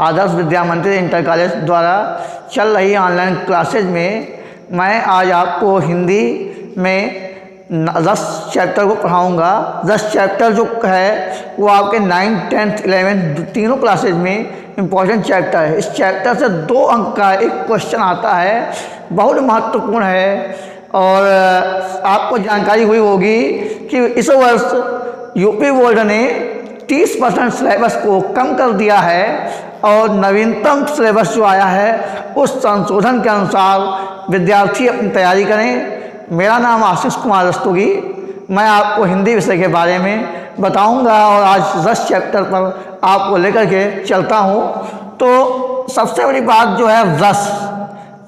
आदर्श विद्या मंदिर inter college द्वारा चल रही ऑनलाइन क्लासेज में मैं आज आपको हिंदी में 10 चैप्टर को पढ़ाऊँगा। 10 चैप्टर जो है वो आपके 9, 10th, 11th तीनों क्लासेज में इम्पॉर्टेंट चैप्टर है। इस चैप्टर से 2 अंक का एक क्वेश्चन आता है, बहुत महत्वपूर्ण है। और आपको जानकारी हुई होगी कि इस वर्ष यूपी बोर्ड ने 30% सिलेबस को कम कर दिया है और नवीनतम सिलेबस जो आया है उस संशोधन के अनुसार विद्यार्थी अपनी तैयारी करें। मेरा नाम आशीष कुमार रस्तोगी, मैं आपको हिंदी विषय के बारे में बताऊंगा और आज 10 चैप्टर पर आपको लेकर के चलता हूं। तो सबसे बड़ी बात जो है रस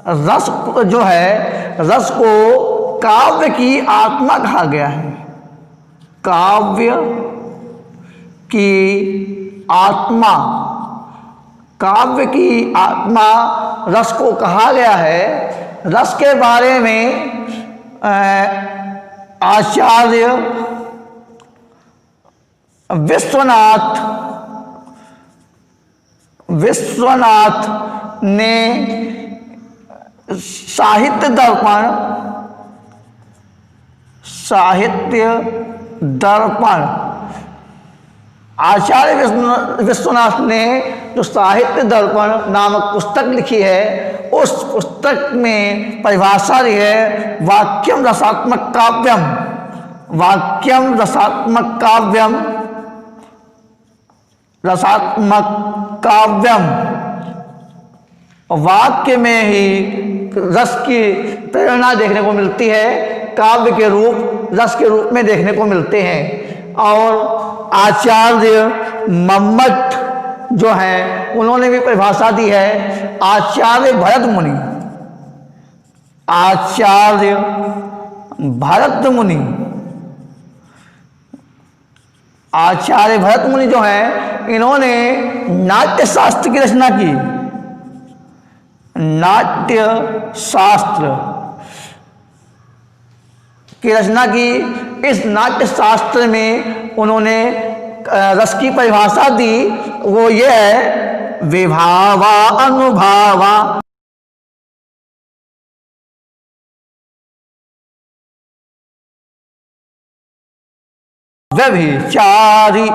जो है, रस को काव्य की आत्मा कहा गया है। काव्य की आत्मा, काव्य की आत्मा रस को कहा गया है। रस के बारे में आचार्य विश्वनाथ ने साहित्य दर्पण आचार्य विश्वनाथ ने जो साहित्य दर्पण नामक पुस्तक लिखी है, उस पुस्तक में परिभाषा दी है वाक्यम रसात्मक काव्यम। वाक्यम रसात्मक काव्यम, रसात्मक काव्यम। वाक्य में ही रस की प्रेरणा देखने को मिलती है, काव्य के रूप रस के रूप में देखने को मिलते हैं। और आचार्य मम्मट जो है उन्होंने भी परिभाषा दी है आचार्य भरत मुनि। आचार्य भरत मुनि, आचार्य भरत मुनि जो है इन्होंने नाट्य शास्त्र की रचना की। नाट्य शास्त्र की रचना की। इस नाट्य शास्त्र में उन्होंने रस की परिभाषा दी, वो ये है विभावा अनुभावा। व्यभिचारी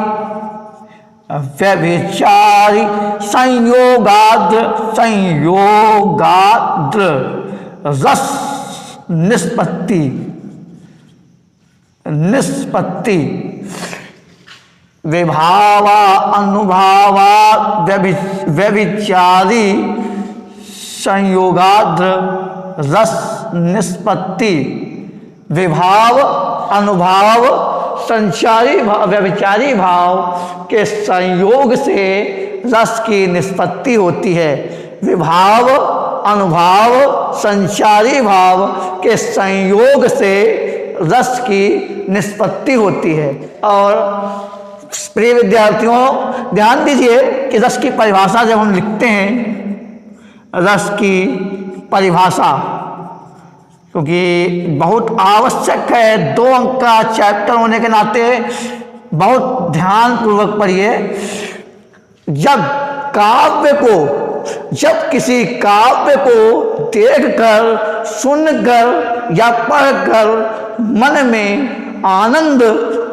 संयोगाद्र रस निष्पत्ति विभावा अनुभावा व्यभिचारी संयोगाद्र रस निष्पत्ति। विभाव अनुभाव संचारी व्यभिचारी भाव के संयोग से रस की निष्पत्ति होती है। विभाव अनुभाव संचारी भाव के संयोग से रस की निष्पत्ति होती है। और प्रिय विद्यार्थियों, ध्यान दीजिए कि रस की परिभाषा जब हम लिखते हैं, रस की परिभाषा, क्योंकि बहुत आवश्यक है, 2 अंक का चैप्टर होने के नाते बहुत ध्यानपूर्वक पढ़िए। जब किसी काव्य को देखकर, सुनकर या पढ़कर मन में आनंद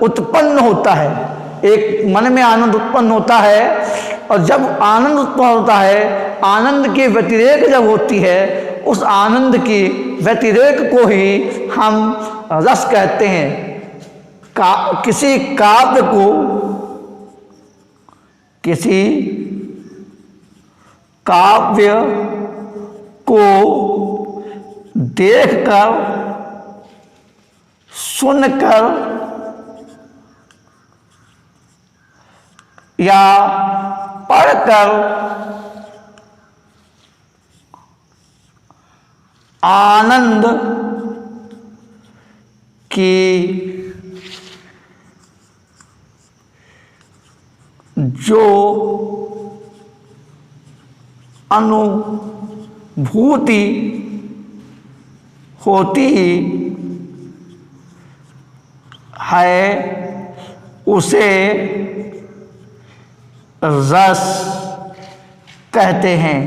उत्पन्न होता है, एक मन में आनंद उत्पन्न होता है, और जब आनंद उत्पन्न होता है, आनंद की व्यतिरेक जब होती है, उस आनंद की व्यतिरेक को ही हम रस कहते हैं। किसी काव्य को देखकर, सुनकर या पढ़कर आनंद की जो अनुभूति होती है उसे रस कहते हैं।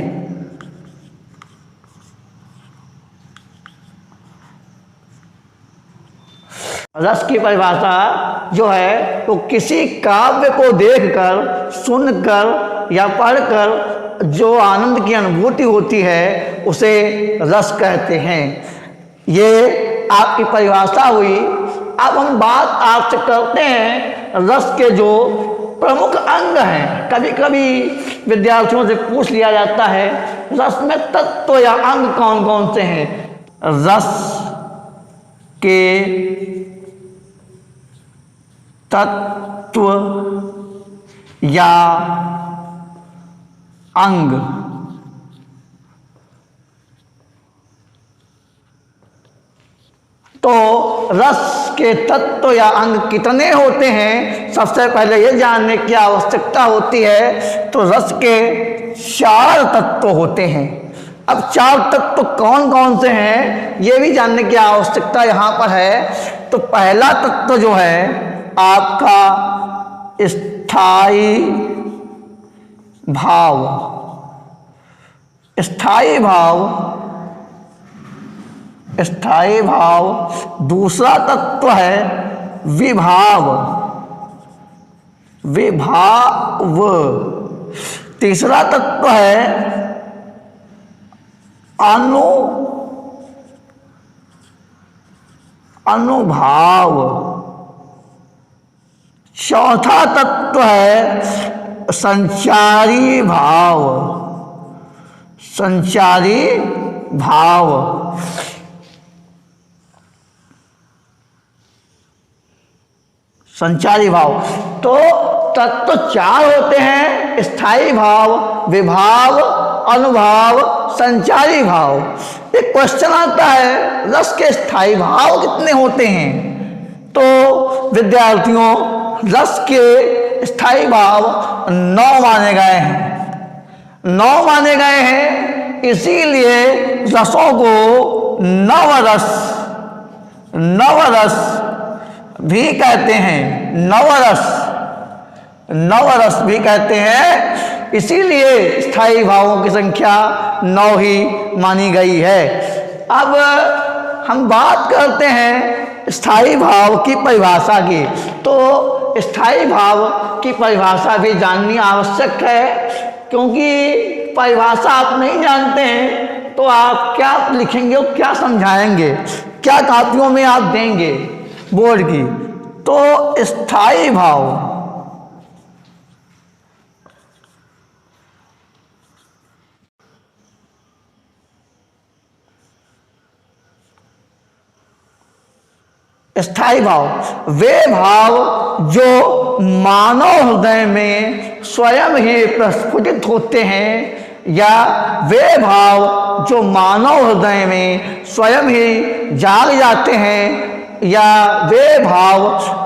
रस की परिभाषा जो है वो किसी काव्य को देखकर, सुनकर या पढ़कर जो आनंद की अनुभूति होती है उसे रस कहते हैं। ये आपकी परिभाषा हुई। अब हम बात आपसे करते हैं रस के जो प्रमुख अंग हैं। कभी कभी विद्यार्थियों से पूछ लिया जाता है रस में तत्व या अंग कौन कौन से हैं। रस के तत्व या अंग तो रस के तत्व या अंग कितने होते हैं, सबसे पहले ये जानने की आवश्यकता होती है। तो रस के 4 तत्व होते हैं। अब 4 तत्व कौन कौन से हैं ये भी जानने की आवश्यकता यहाँ पर है। तो पहला तत्व जो है आपका स्थायी भाव। स्थायी भाव, स्थायी भाव। दूसरा तत्व है विभाव, विभाव। तीसरा तत्व है अनुभाव। चौथा तत्व है संचारी भाव, संचारी भाव। संचारी भाव। तो तत्व 4 होते हैं, स्थायी भाव, विभाव, अनुभाव, संचारी भाव। एक क्वेश्चन आता है रस के स्थायी भाव कितने होते हैं। तो विद्यार्थियों रस के स्थायी भाव 9 माने गए हैं। 9 माने गए हैं, इसीलिए रसों को नवरस, नवरस भी कहते हैं। नवरस, नवरस भी कहते हैं, इसीलिए स्थायी भावों की संख्या 9 ही मानी गई है। अब हम बात करते हैं स्थायी भाव की परिभाषा की। तो स्थायी भाव की परिभाषा भी जाननी आवश्यक है, क्योंकि परिभाषा आप नहीं जानते हैं तो आप क्या लिखेंगे और क्या समझाएंगे, क्या कापियों में आप देंगे बोर्ड की। तो स्थायी भाव, स्थायी भाव वे भाव जो मानव हृदय में स्वयं ही प्रस्फुटित होते हैं, या वे भाव जो मानव हृदय में स्वयं ही जाग जाते हैं, या वे भाव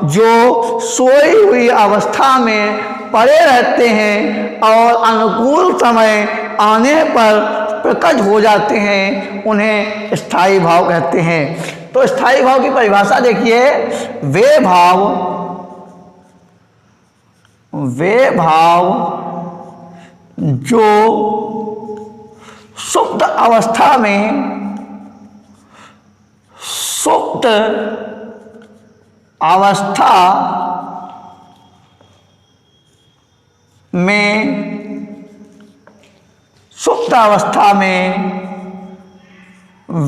जो सोई हुई अवस्था में पड़े रहते हैं और अनुकूल समय आने पर प्रकट हो जाते हैं, उन्हें स्थायी भाव कहते हैं। तो स्थायी भाव की परिभाषा देखिए, वे भाव जो सुप्त अवस्था में, सुप्त अवस्था में, सुप्त अवस्था में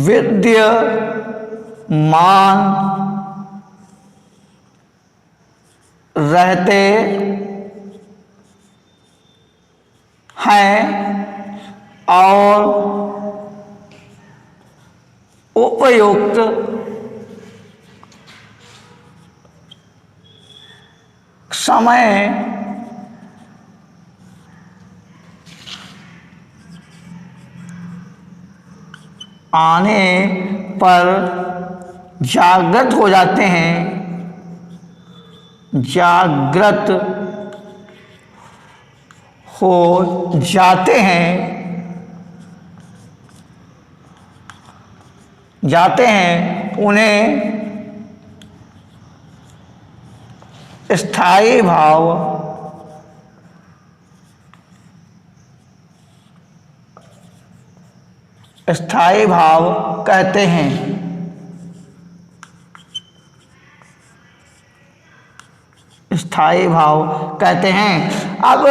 विद्यमान रहते हैं और उपयुक्त समय आने पर जागृत हो जाते हैं, जागृत हो जाते हैं, उन्हें स्थायी भाव स्थायी भाव कहते हैं। स्थायी भाव कहते हैं। अब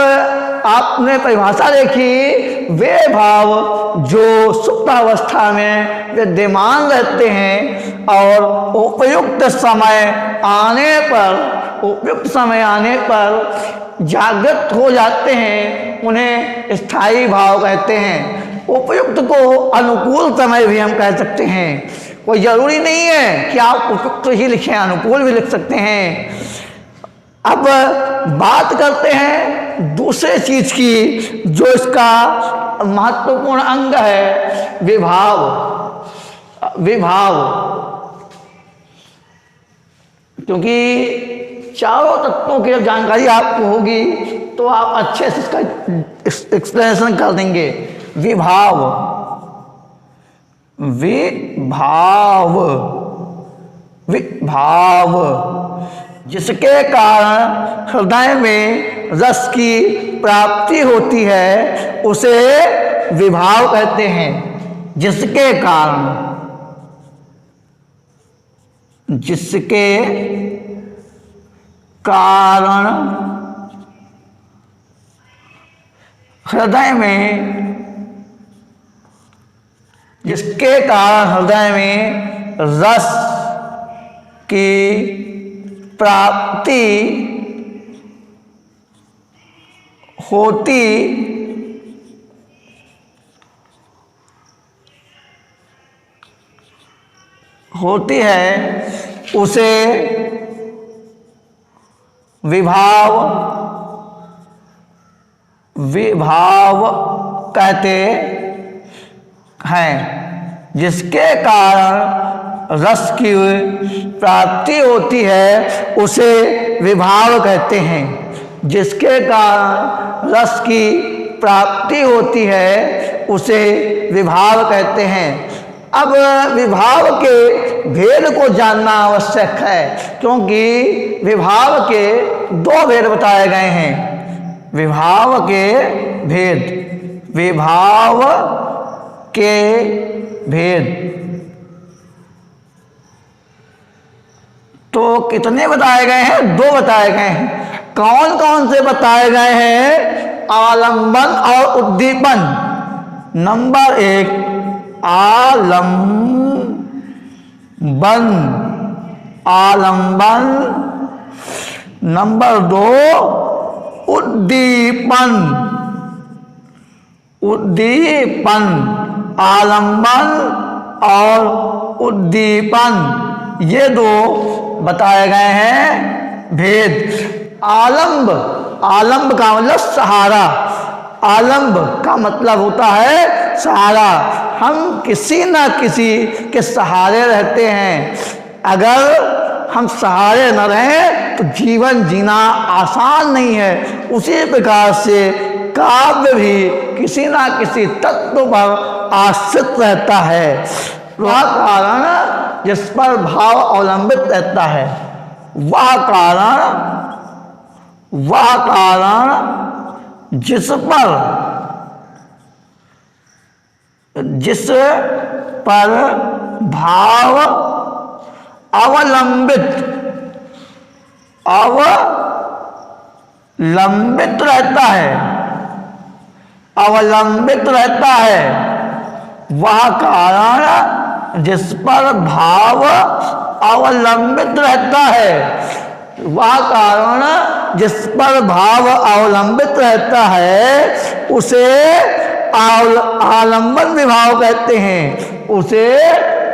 आपने परिभाषा देखी, वे भाव जो सुप्त अवस्था में विद्यमान रहते हैं और उपयुक्त समय आने पर जागृत हो जाते हैं, उन्हें स्थायी भाव कहते हैं। उपयुक्त को अनुकूल समय भी हम कह सकते हैं। कोई ज़रूरी नहीं है कि आप उपयुक्त ही लिखें, अनुकूल भी लिख सकते हैं। अब बात करते हैं दूसरे चीज़ की, जो इसका महत्वपूर्ण अंग है, विभाव। क्योंकि चारों तत्वों की जब जानकारी आपको होगी तो आप अच्छे से इसका एक्सप्लेनेशन कर देंगे। विभाव जिसके कारण हृदय में रस की प्राप्ति होती है, उसे विभाव कहते हैं। जिसके कारण हृदय में रस की प्राप्ति होती है, उसे विभाव कहते हैं। जिसके कारण रस की प्राप्ति होती है, उसे विभाव कहते हैं। जिसके कारण रस की प्राप्ति होती है, उसे विभाव कहते हैं। अब विभाव के भेद को जानना आवश्यक है, क्योंकि विभाव के दो भेद बताए गए हैं। विभाव के भेद तो कितने बताए गए हैं? दो बताए गए हैं। कौन कौन से बताए गए हैं? आलंबन और उद्दीपन। नंबर 1 आलंबन, नंबर 2 उद्दीपन। आलंबन और उद्दीपन, ये दो बताए गए हैं भेद। आलंब का मतलब सहारा। आलंब का मतलब होता है सहारा। हम किसी न किसी के सहारे रहते हैं। अगर हम सहारे न रहें तो जीवन जीना आसान नहीं है। उसी प्रकार से काव्य भी किसी न किसी तत्व पर आश्रित रहता है। वह कारण जिस पर भाव अवलंबित रहता है, वह कारण जिस पर भाव अवलंबित रहता है, वह कारण जिस पर भाव अवलंबित रहता है, वह कारण जिस पर भाव अवलंबित रहता है, उसे आलंबन विभाव कहते हैं। उसे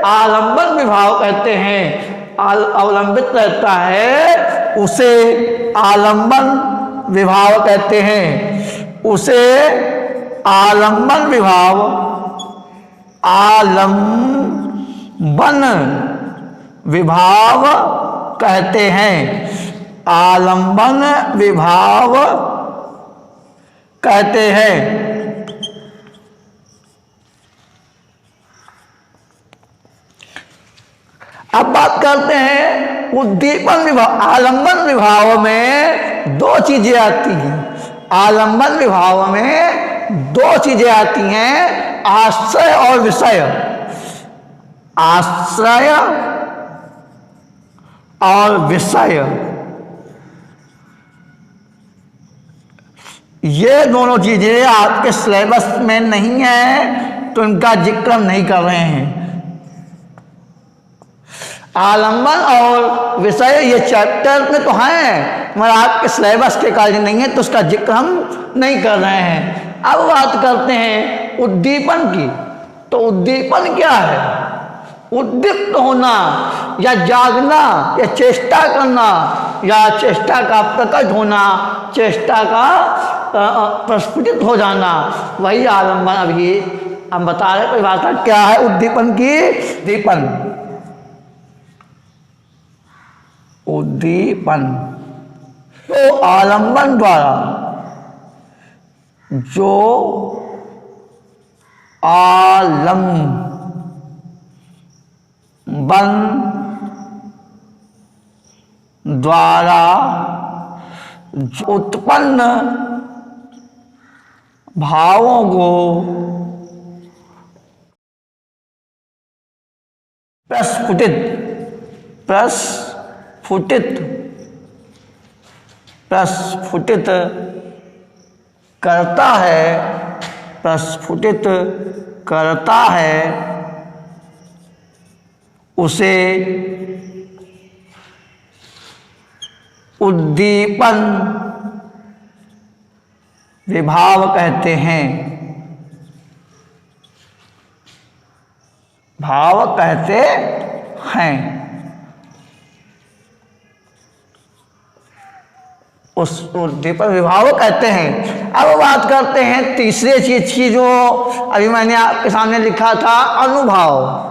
आलंबन विभाव कहते हैं। अवलंबित रहता है, उसे आलंबन विभाव कहते हैं। उसे आलंबन विभाव कहते हैं। आलंबन विभाव कहते हैं। अब बात करते हैं उद्दीपन विभाव। आलंबन विभाव में दो चीजें आती हैं। आलंबन विभाव में दो चीजें आती हैं। आश्रय और विषय, आश्रय और विषय, ये दोनों चीजें आपके सिलेबस में नहीं है तो इनका जिक्र हम नहीं कर रहे हैं। आलंबन और विषय ये चैप्टर में तो हैं मगर आपके सिलेबस के कार्य नहीं है तो उसका जिक्र हम नहीं कर रहे हैं। अब बात करते हैं उद्दीपन की। तो उद्दीपन क्या है? उद्दीप्त होना या जागना या चेष्टा करना या चेष्टा का प्रकट होना, चेष्टा का प्रस्फुटित हो जाना, वही आलंबन अभी हम बता रहे परिभाषा क्या है उद्दीपन की। दीपन, उद्दीपन तो आलंबन द्वारा जो आलंबन द्वारा उत्पन्न भावों को प्रस्फुटित करता है, प्रस्फुटित करता है, उसे उद्दीपन विभाव कहते हैं। भाव कहते हैं। उस उद्दीपन विभाव कहते हैं। अब बात करते हैं तीसरे चीज की जो अभी मैंने आपके सामने लिखा था, अनुभाव।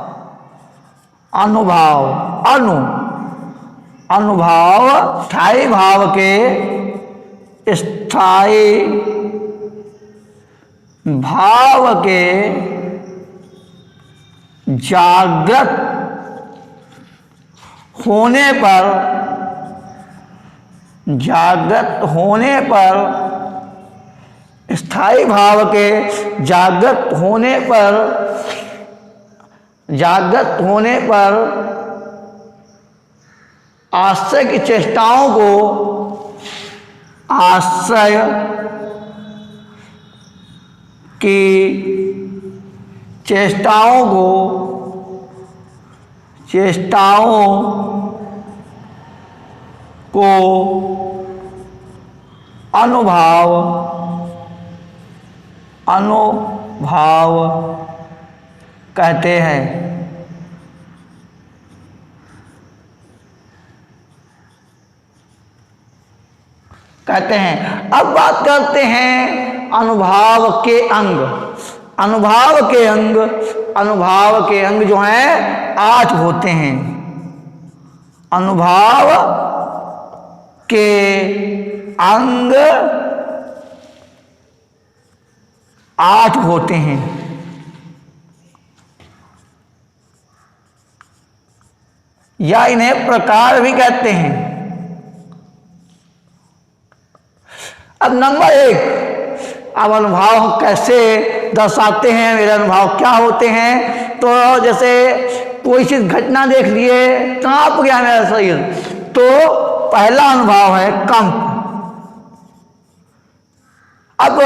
अनुभाव, अनुभाव स्थायी भाव के, स्थायी भाव के जागृत होने पर, जागृत होने पर, स्थायी भाव के जागृत होने पर, जागृत होने पर आश्रय की चेष्टाओं को, आश्रय की चेष्टाओं को, चेष्टाओं को अनुभाव, अनुभाव कहते हैं। कहते हैं। अब बात करते हैं अनुभाव के अंग। अनुभाव के अंग, अनुभाव के अंग जो हैं 8 होते हैं। अनुभाव के अंग 8 होते हैं। या इन्हें प्रकार भी कहते हैं। अब नंबर 1, अब अनुभाव कैसे दर्शाते हैं, मेरे अनुभव क्या होते हैं। तो जैसे कोई चीज घटना देख लिए, कांप गया मेरा शरीर, तो पहला अनुभव है कंप। अब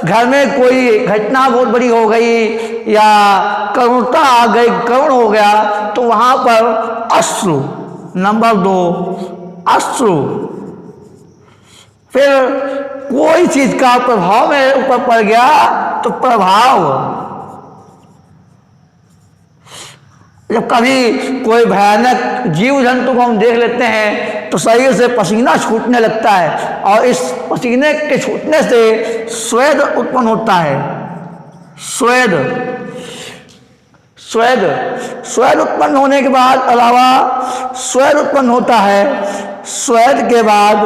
घर में कोई घटना बहुत बड़ी हो गई या करुणता आ गई, करुण हो गया, तो वहां पर अश्रु। नंबर 2 अश्रु। फिर कोई चीज का प्रभाव मेरे ऊपर पड़ गया तो प्रभाव। जब कभी कोई भयानक जीव जंतु को हम देख लेते हैं तो शरीर से पसीना छूटने लगता है और इस पसीने के छूटने से स्वेद उत्पन्न होता है। स्वेद, स्वेद, स्वेद उत्पन्न होने के बाद अलावा स्वेद उत्पन्न होता है। स्वेद के बाद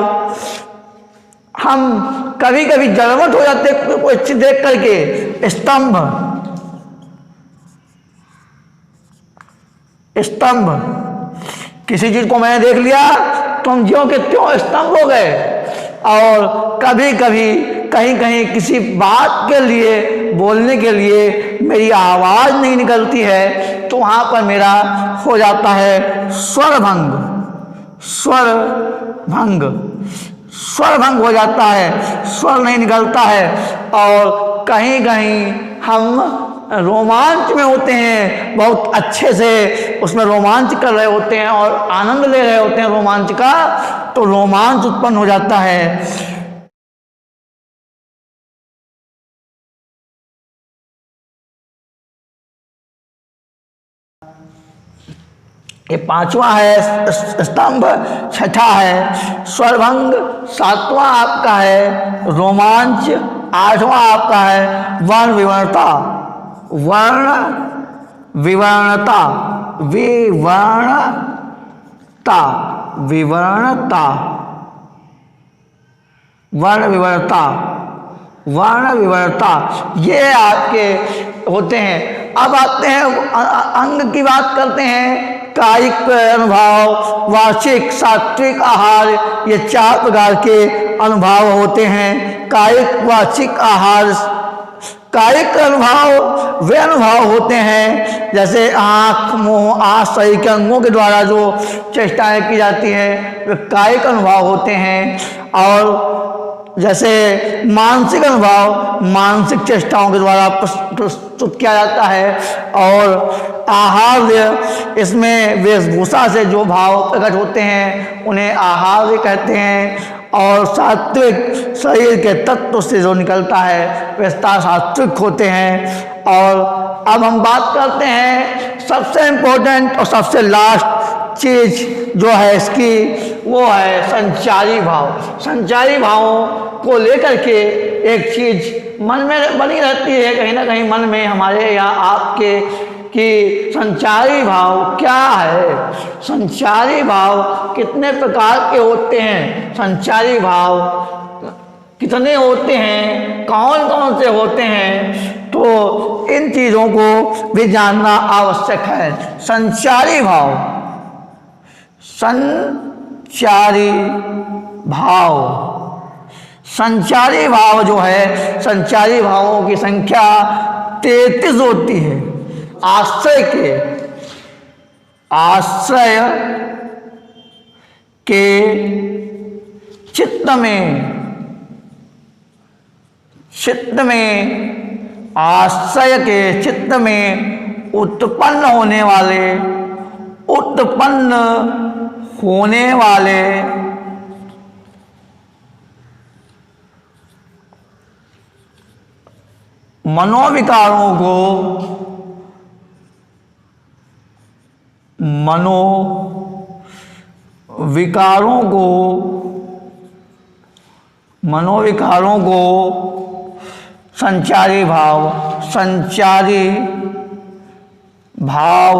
हम कभी कभी जलमत हो जाते कोई चीज देख करके। स्तंभ, स्तंभ, किसी चीज को मैंने देख लिया तो हम ज्यों के त्यों स्तंभ हो गए। और कभी कभी कहीं कहीं किसी बात के लिए बोलने के लिए मेरी आवाज़ नहीं निकलती है, तो वहाँ पर मेरा हो जाता है स्वर भंग। स्वर भंग, स्वर भंग हो जाता है, स्वर नहीं निकलता है। और कहीं कहीं हम रोमांच में होते हैं, बहुत अच्छे से उसमें रोमांच कर रहे होते हैं और आनंद ले रहे होते हैं रोमांच का, तो रोमांच उत्पन्न हो जाता है। ये पांचवा है स्तंभ, छठा है स्वरभंग, सातवां आपका है रोमांच, आठवां आपका है वर्ण विवर्णता। वर्ण विवर्णता, विवर्णता, विवर्णता, वर्ण विवर्णता, वर्ण विवर्णता, ये आपके होते हैं। अब आते हैं अंग की बात करते हैं। कायिक अनुभव, वाचिक, सात्विक आहार, ये चार प्रकार के अनुभव होते हैं। कायिक, वाचिक आहार, कायिक अनुभव वे अनुभव होते हैं जैसे आँख, मुँह, आश्रय के अंगों के द्वारा जो चेष्टाएं की जाती हैं, वे कायिक अनुभव होते हैं। और जैसे मानसिक अनुभव मानसिक चेष्टाओं के द्वारा प्रस्तुत किया जाता है। और आहार्य, इसमें वेशभूषा से जो भाव प्रकट होते हैं उन्हें आहार्य कहते हैं। और सात्विक, शरीर के तत्व से जो निकलता है वे सात्विक होते हैं। और अब हम बात करते हैं सबसे इम्पोर्टेंट और सबसे लास्ट चीज़ जो है इसकी, वो है संचारी भाव। संचारी भावों को लेकर के एक चीज़ मन में बनी रहती है कहीं ना कहीं मन में हमारे या आपके, कि संचारी भाव क्या है, संचारी भाव कितने प्रकार के होते हैं, संचारी भाव कितने होते हैं, कौन कौन से होते हैं, तो इन चीज़ों को भी जानना आवश्यक है। संचारी भाव, संचारी भाव, संचारी भाव जो है, संचारी भावों की संख्या 33 होती है। आश्रय के, आश्रय के चित्त में, चित्त में, आश्रय के चित्त में उत्पन्न होने वाले, उत्पन्न होने वाले मनोविकारों को, मनोविकारों को, मनोविकारों को संचारी भाव, संचारी भाव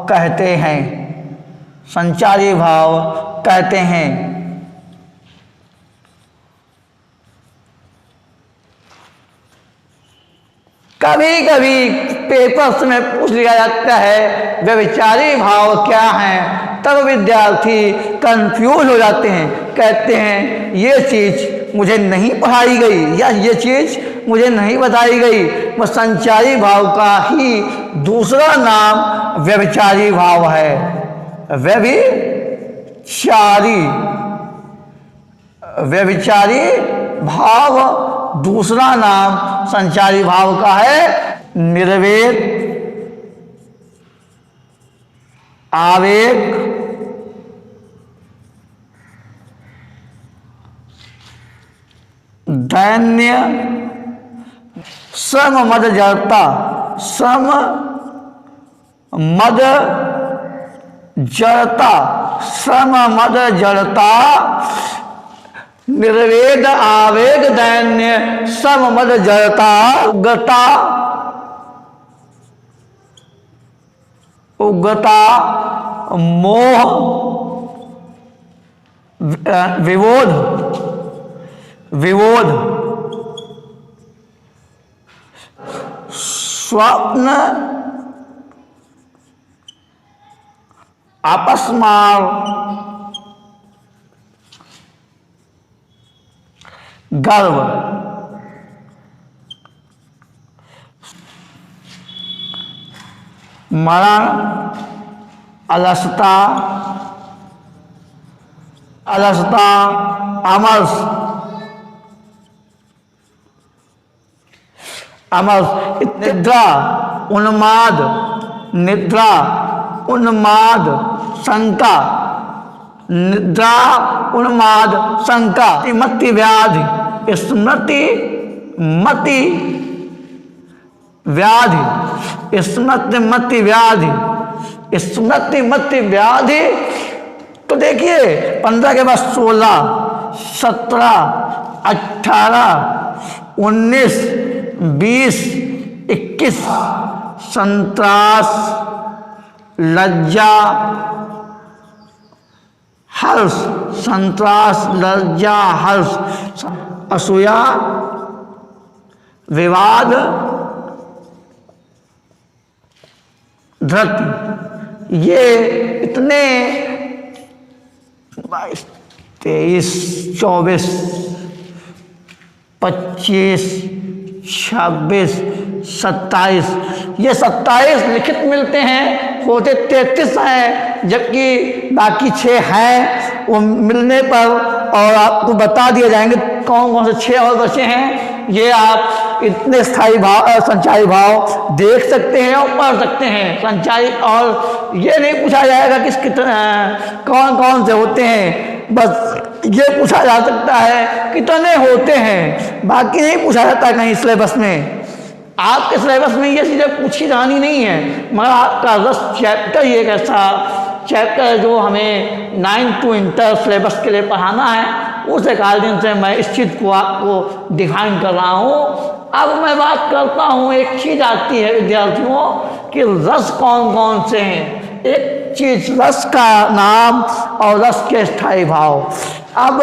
कहते हैं, संचारी भाव कहते हैं। कभी कभी पेपर्स में पूछ लिया जाता है व्यभिचारी भाव क्या हैं, तब विद्यार्थी कंफ्यूज हो जाते हैं, कहते हैं ये चीज़ मुझे नहीं पढ़ाई गई या ये चीज़ मुझे नहीं बताई गई। वह संचारी भाव का ही दूसरा नाम व्यभिचारी भाव है। व्यभिचारी, व्यभिचारी भाव दूसरा नाम संचारी भाव का है। निर्वेद, आवेग, दैन्य, श्रम मद जड़ता, श्रम मद जड़ता, श्रम मद जड़ता, निर्वेद, आवेग, दैन्य, श्रम मद जड़ता, उग्रता, उग्रता, मोह, विरोध, विरोध, स्वप्न, अपस्मार, गर्व, मरण, अलसता, अलसता, अमर्ष, अमर्ष, निद्रा, उन्माद, निद्रा, उन्माद, शंका, निद्रा, उन्माद, शंका, मति व्याधि, स्मृति मति व्याधि, स्मृति मति व्याधि, स्मृति मति व्याधि। तो देखिए 15 के बाद 16, 17, 18, 19, 20, 21, संत्रास, लज्जा, हर्ष, संत्रास, लज्जा, हर्ष, असूया, विवाद, धृति। ये इतने 22, 23, 24, 25, 26, 27, ये 27 लिखित मिलते हैं, होते 33 हैं, जबकि बाकी 6 हैं। वो मिलने पर और आपको बता दिए जाएंगे कौन कौन से 6 और बचे हैं। ये आप इतने स्थायी भाव, संचारी भाव देख सकते हैं और पढ़ सकते हैं। संचारी, और ये नहीं पूछा जाएगा कि कौन कौन से होते हैं, बस ये पूछा जा सकता है कितने होते हैं, बाकी नहीं पूछा जाता कहीं सिलेबस में। आपके सिलेबस में ये चीज़ें पूछी जानी नहीं है, मगर आपका रस चैप्टर ये एक ऐसा चैप्टर है जो हमें 9 to इंटर सिलेबस के लिए पढ़ाना है। उस अकॉर्डिंग से मैं इस चीज़ को आपको डिफाइन कर रहा हूँ। अब मैं बात करता हूँ, एक चीज़ आती है विद्यार्थियों कि रस कौन कौन से हैं। एक चीज़ रस का नाम और रस के स्थायी भाव। अब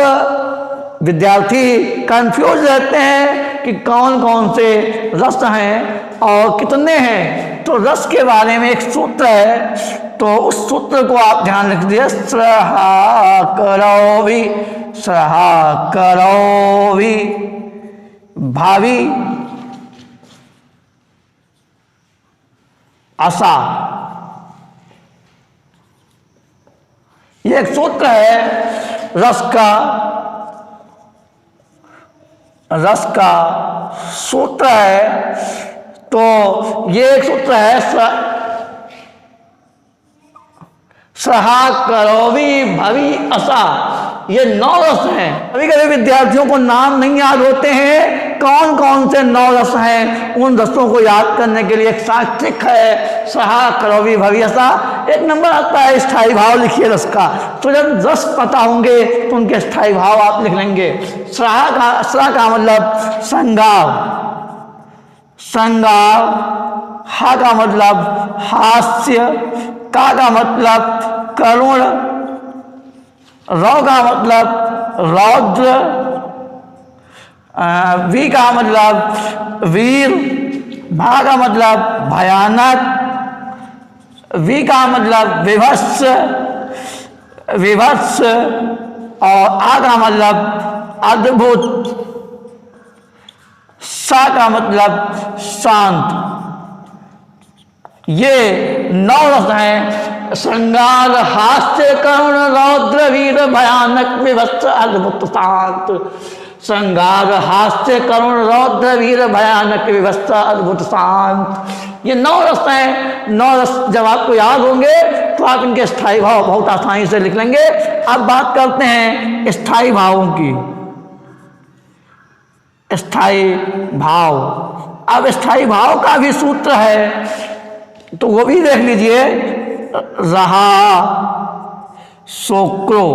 विद्यार्थी कंफ्यूज रहते हैं कि कौन कौन से रस हैं और कितने हैं। तो रस के बारे में एक सूत्र है, तो उस सूत्र को आप ध्यान रख दीजिए। स्रहा करोवि, स्रहा करोवि, भावी, आशा। ये एक सूत्र है रस का, रस का सूत्र है। तो ये एक सूत्र है, सहा करोवि भवि असा। ये 9 रस हैं। कभी कभी विद्यार्थियों को नाम नहीं याद होते हैं, कौन कौन से 9 रस हैं। उन रसों को याद करने के लिए एक सात्विक है, सहा करोवि भवि असा। एक नंबर आता है स्थायी भाव, लिखिए रस का। तो जब रस पता होंगे तो उनके स्थायी भाव आप लिख लेंगे। स्रा का मतलब संगाव, संगाव। हा का मतलब हास्य, का मतलब करुण, रौ का मतलब रौद्र, वी का मतलब वीर, भा का मतलब भयानक, वी का मतलब विभत्स, विभत्स, और आ का मतलब अद्भुत, सा का मतलब शांत। ये 9 रस हैं। श्रृंगार, हास्य, करुण, रौद्र, वीर, भयानक, विभत्स, अद्भुत, शांत। श्रृंगार, हास्य, करुण, रौद्र, वीर, भयानक, विभत्स, अद्भुत, शांत। ये 9 रस हैं। 9 रस जब आपको याद होंगे तो आप इनके स्थायी भाव बहुत आसानी से लिख लेंगे। अब बात करते हैं स्थायी भावों की। स्थायी भाव, अब स्थायी भाव का भी सूत्र है, तो वो भी देख लीजिए। रहा, शोक्रो,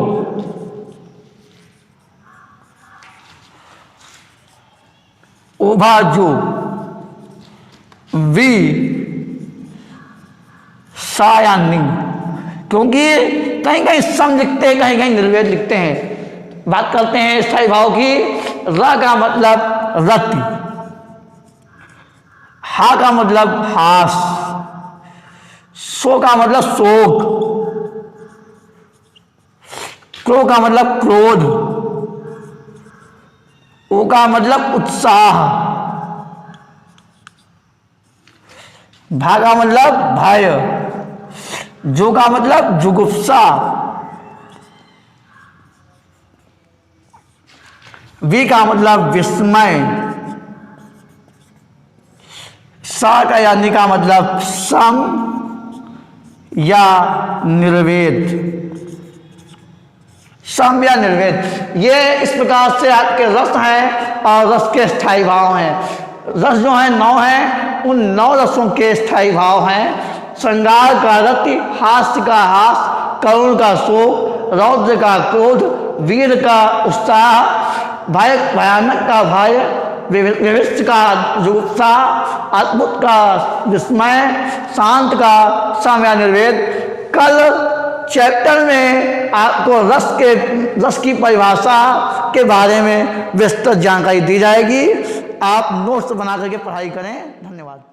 उभाजु, वी, सायानी। क्योंकि कहीं कहीं सम लिखते हैं, कहीं कहीं निर्वेद लिखते हैं। बात करते हैं स्थायी भाव की। र का मतलब रति, हा का मतलब हास, शो का मतलब शोक, क्रो का मतलब क्रोध, ओ का मतलब उत्साह, भा का मतलब भय, जु का मतलब जुगुप्सा, वी का मतलब विस्मय, सा का यानी का मतलब सम या निर्वेद, सम या निर्वेद। ये इस प्रकार से आपके रस हैं और रस के स्थायी भाव हैं। रस जो है 9 हैं, उन 9 रसों के स्थायी भाव हैं। श्रृंगार का रति, हास्य का हास, करुण का शोक, रौद्र का क्रोध, वीर का उत्साह, भयानक का भय, विविष्ट का जुगुप्सा, अद्भुत का विस्मय, शांत का सम या निर्वेद। कल चैप्टर में आपको रस की परिभाषा के बारे में विस्तृत जानकारी दी जाएगी। आप नोट्स बना करके पढ़ाई करें। धन्यवाद।